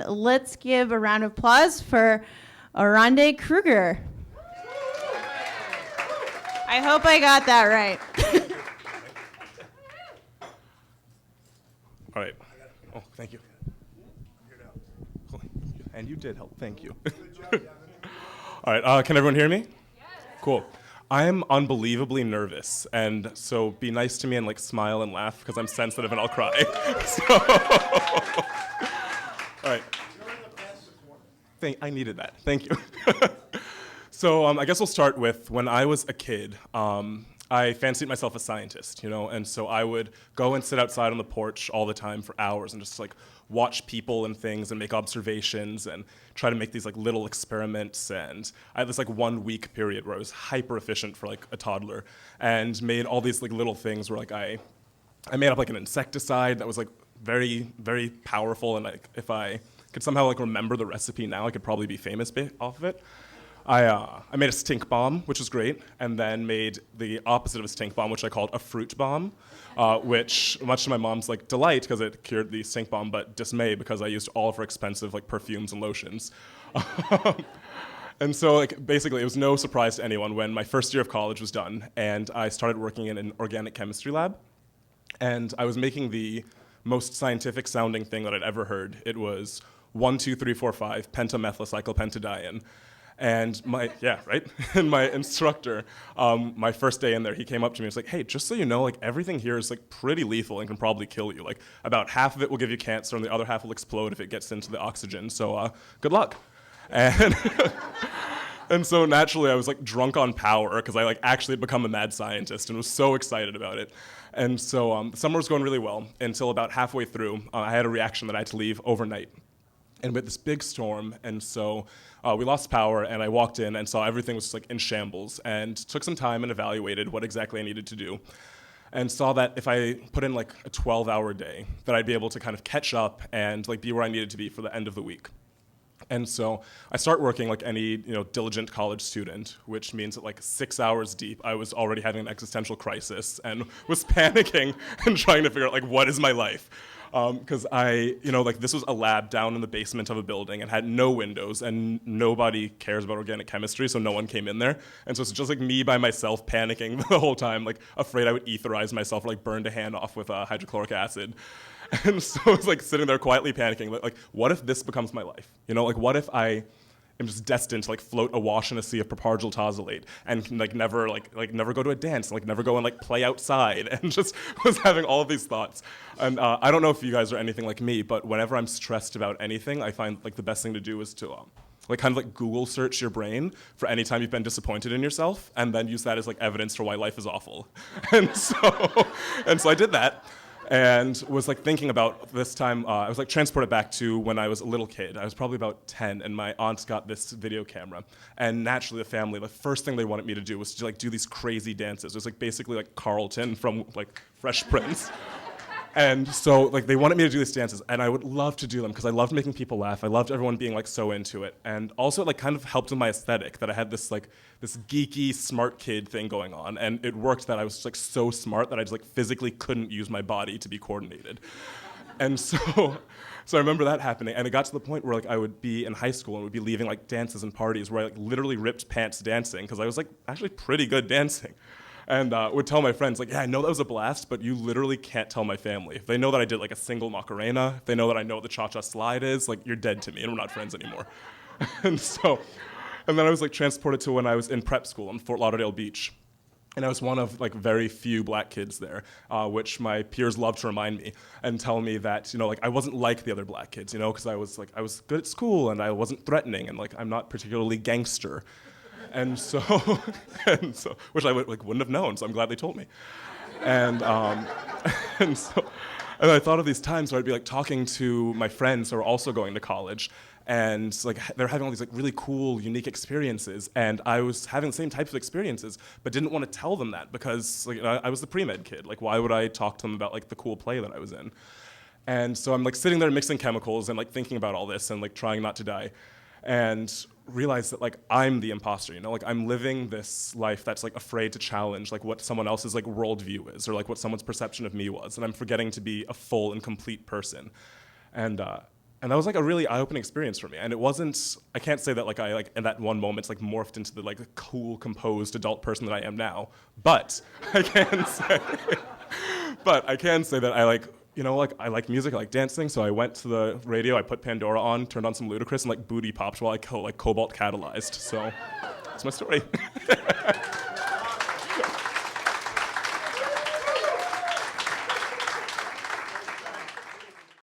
Let's give a round of applause for Oronde Kruger. I hope I got that right. All right. Oh, thank you. Cool. And you did help. Thank you. All right. Can everyone hear me? Yes. Cool. I am unbelievably nervous, and so be nice to me and like smile and laugh because I'm sensitive and I'll cry. So, all right. I needed that. Thank you. So I guess we'll start with when I was a kid. I fancied myself a scientist, and so I would go and sit outside on the porch all the time for hours and just like watch people and things and make observations and try to make these like little experiments. And I had this like 1 week period where I was hyper efficient for like a toddler and made all these like little things where like I made up like an insecticide that was like very, very powerful, and like if I could somehow like remember the recipe now, I could probably be famous off of it. I made a stink bomb, which was great, and then made the opposite of a stink bomb, which I called a fruit bomb, which, much to my mom's like delight, because it cured the stink bomb, but dismay because I used all of her expensive like perfumes and lotions. And so like basically, it was no surprise to anyone when my first year of college was done, and I started working in an organic chemistry lab, and I was making the most scientific sounding thing that I'd ever heard. It was 1, 2, 3, 4, 5 pentamethyl-cyclopentadiene. And and my instructor, my first day in there, he came up to me and was like, hey, just so you know, like everything here is like pretty lethal and can probably kill you. Like about half of it will give you cancer and the other half will explode if it gets into the oxygen. So good luck. And and so naturally I was like drunk on power because I like actually had become a mad scientist and was so excited about it. And so the summer was going really well until about halfway through, I had a reaction that I had to leave overnight. And with this big storm, and so we lost power, and I walked in and saw everything was like in shambles, and took some time and evaluated what exactly I needed to do, and saw that if I put in like a 12-hour day, that I'd be able to kind of catch up and like be where I needed to be for the end of the week. And so I start working like any diligent college student, which means that like 6 hours deep, I was already having an existential crisis and was panicking and trying to figure out like what is my life. Because this was a lab down in the basement of a building and had no windows, and nobody cares about organic chemistry, so no one came in there. And so it's just like me by myself panicking the whole time, like afraid I would etherize myself or like burn a hand off with hydrochloric acid. And so I was like sitting there quietly panicking, like what if this becomes my life? Like what if I am just destined to like float awash in a sea of propargyl tosylate and can never go to a dance, like never go and like play outside, and just was having all of these thoughts. And I don't know if you guys are anything like me, but whenever I'm stressed about anything, I find like the best thing to do is to like Google search your brain for any time you've been disappointed in yourself, and then use that as like evidence for why life is awful. And so I did that. And was like thinking about this time, I was like transported back to when I was a little kid. I was probably about 10, and my aunt's got this video camera. And naturally, the family, the first thing they wanted me to do was to like do these crazy dances. It was like basically like Carlton from like Fresh Prince. And so like they wanted me to do these dances, and I would love to do them because I loved making people laugh. I loved everyone being like so into it, and also it like kind of helped with my aesthetic that I had this like this geeky smart kid thing going on, and it worked that I was like so smart that I just like physically couldn't use my body to be coordinated. And so I remember that happening, and it got to the point where like I would be in high school and would be leaving like dances and parties where I like literally ripped pants dancing because I was like actually pretty good dancing. And would tell my friends, like, yeah, I know that was a blast, but you literally can't tell my family. If they know that I did like a single Macarena, if they know that I know what the cha-cha slide is, like you're dead to me and we're not friends anymore. And then I was like transported to when I was in prep school in Fort Lauderdale Beach. And I was one of like very few black kids there, which my peers loved to remind me and tell me that, like I wasn't like the other black kids, because I was good at school and I wasn't threatening and like I'm not particularly gangster. And so, which I wouldn't have known, so I'm glad they told me. And I thought of these times where I'd be like talking to my friends who are also going to college, and like they're having all these like really cool, unique experiences, and I was having the same types of experiences, but didn't want to tell them that because like I was the pre-med kid. Like why would I talk to them about like the cool play that I was in? And so I'm like sitting there mixing chemicals and like thinking about all this and like trying not to die. And realize that like I'm the imposter, like I'm living this life that's like afraid to challenge like what someone else's like worldview is or like what someone's perception of me was, and I'm forgetting to be a full and complete person. And And that was like a really eye-opening experience for me. And it wasn't, I can't say that like I like in that one moment like morphed into the like cool, composed adult person that I am now. But I can say that I like, you know, like I like music, I like dancing, so I went to the radio, I put Pandora on, turned on some Ludacris, and like booty popped while I like cobalt catalyzed. So that's my story.